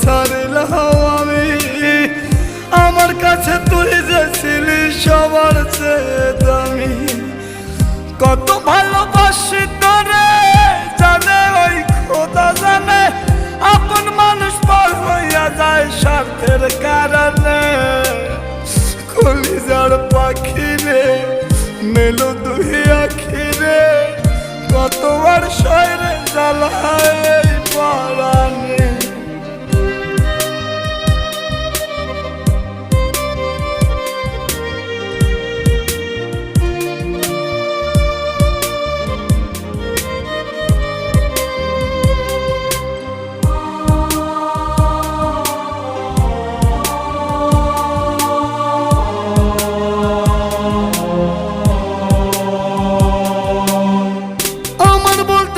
ছাড়লাম আমি। আমার কাছে তুই যে ছিলি সবার চেয়ে দামি। কত ভালোবাসি তোরে জানে ওই খোদা জানে, আপন মানুষ পর হইয়া যায় স্বার্থের কারণে। কলিজার পাখি রে মেলো দুই আখি রে, কতবার শয়রে জ্বালায় পড়া